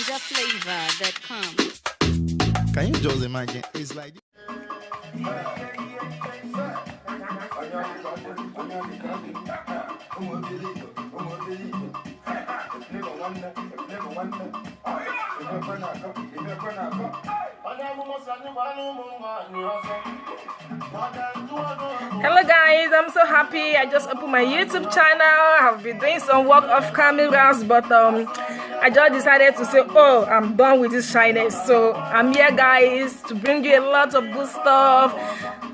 NigerFlavor.com. Can you just imagine? It's like Hello guys, I'm so happy. I just opened my YouTube channel. I've been doing some work off cameras, but I just decided to say, oh, I'm done with this shyness. So I'm here guys to bring you a lot of good stuff.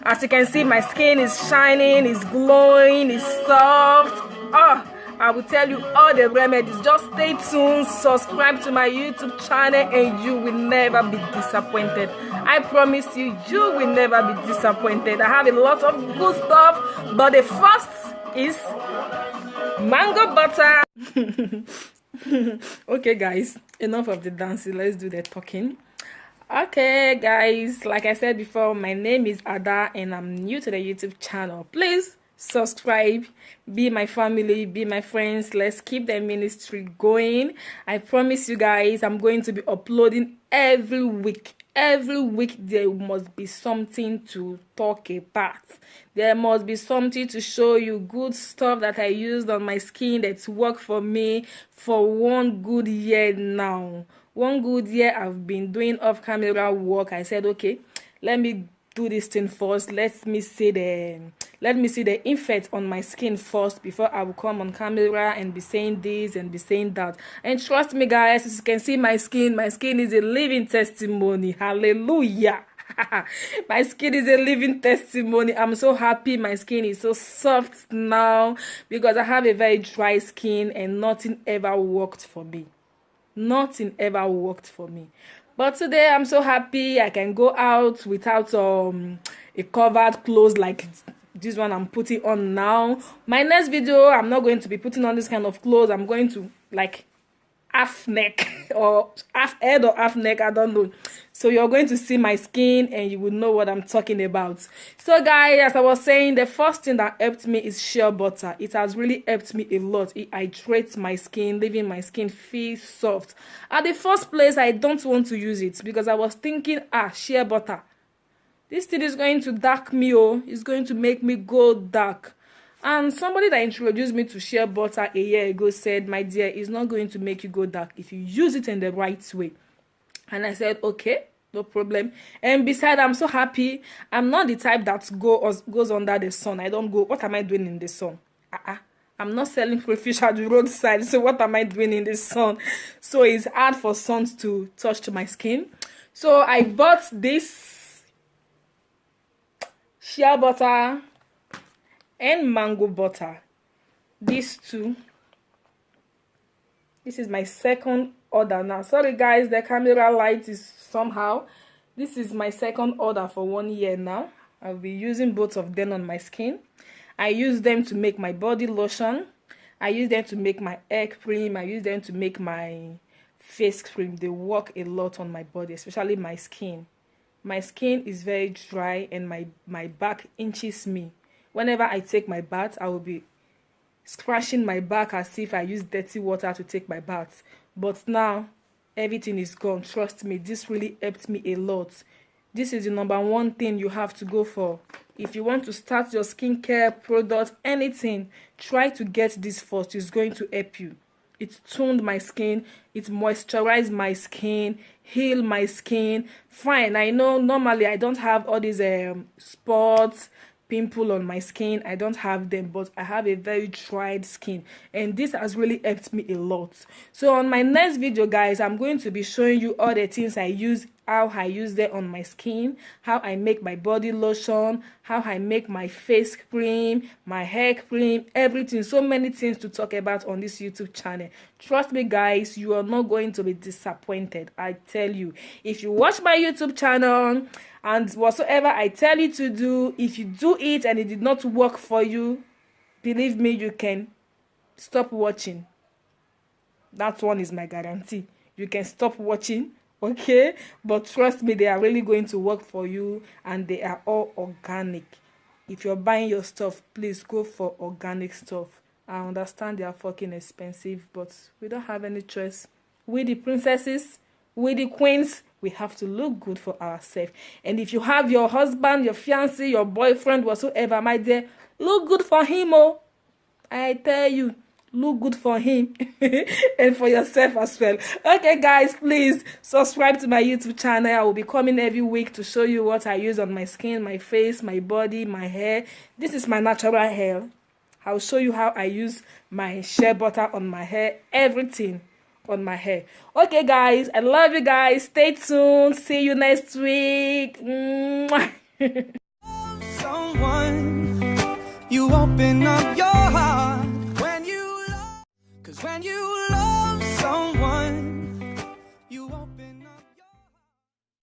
As you can see, my skin is shining, it's glowing, it's soft. Oh, I will tell you all the remedies. Just stay tuned, subscribe to my YouTube channel, and you will never be disappointed. I promise you, you will never be disappointed. I have a lot of good stuff, but the first is mango butter. Okay guys, enough of the dancing, let's do the talking. Okay guys, like I said before, my name is Ada and I'm new to the YouTube channel. Please subscribe, be my family, be my friends. Let's keep the ministry going. I promise you guys, I'm going to be uploading every week. Every week there must be something to talk about. There must be something to show you good stuff that I used on my skin that's worked for me for 1 good year now. 1 good year I've been doing off camera work. I said, okay, let me do this thing first. Let me see the effect on my skin first before I will come on camera and be saying this and be saying that. And trust me guys, as you can see, my skin is a living testimony. Hallelujah. My skin is a living testimony. I'm so happy my skin is so soft now because I have a very dry skin and nothing ever worked for me. Nothing ever worked for me. But today I'm so happy I can go out without a covered clothes like this one I'm putting on now. My next video, I'm not going to be putting on this kind of clothes. I'm going to like half neck or half head or half neck, I don't know. So you're going to see my skin and you will know what I'm talking about. So guys, as I was saying, the first thing that helped me is shea butter. It has really helped me a lot. It hydrates my skin, leaving my skin feel soft. At the first place, I don't want to use it because I was thinking, shea butter, this thing is going to dark me, it's going to make me go dark. And somebody that introduced me to shea butter a year ago said, my dear, it's not going to make you go dark if you use it in the right way. And I said, okay, no problem. And besides, I'm so happy. I'm not the type that goes under the sun. I don't go, what am I doing in the sun? I'm not selling crayfish at the roadside, so what am I doing in the sun? So it's hard for sun to touch my skin. So I bought this shea butter and mango butter. These two. This is my second order now. Sorry guys, the camera light is somehow. This is my second order for 1 year now. I'll be using both of them on my skin. I use them to make my body lotion. I use them to make my egg cream. I use them to make my face cream. They work a lot on my body, especially my skin. My skin is very dry and my back inches me. Whenever I take my bath, I will be scratching my back as if I use dirty water to take my bath. But now everything is gone. Trust me, this really helped me a lot. This is the #1 thing you have to go for. If you want to start your skincare product, anything, try to get this first. It's going to help you. It toned my skin, it moisturized my skin, healed my skin. Fine, I know normally I don't have all these spots, pimple on my skin. I don't have them, but I have a very dried skin and this has really helped me a lot. So on my next video guys, I'm going to be showing you all the things I use, how I use them on my skin, how I make my body lotion, how I make my face cream, my hair cream, everything. So many things to talk about on this YouTube channel. Trust me guys, you are not going to be disappointed. I tell you, if you watch my YouTube channel and whatsoever I tell you to do, if you do it and it did not work for you, believe me, you can stop watching. That one is my guarantee. You can stop watching, okay? But trust me, they are really going to work for you and they are all organic. If you're buying your stuff, please go for organic stuff. I understand they are fucking expensive, but we don't have any choice. we the princesses, we the queens, we have to look good for ourselves. And if you have your husband, your fiancé, your boyfriend, whatsoever, my dear, look good for him, oh. I tell you, look good for him and for yourself as well. Okay, guys, please subscribe to my YouTube channel. I will be coming every week to show you what I use on my skin, my face, my body, my hair. This is my natural hair. I'll show you how I use my shea butter on my hair, everything on my hair. Okay, guys, I love you guys. Stay tuned. See you next week. Someone, you open up your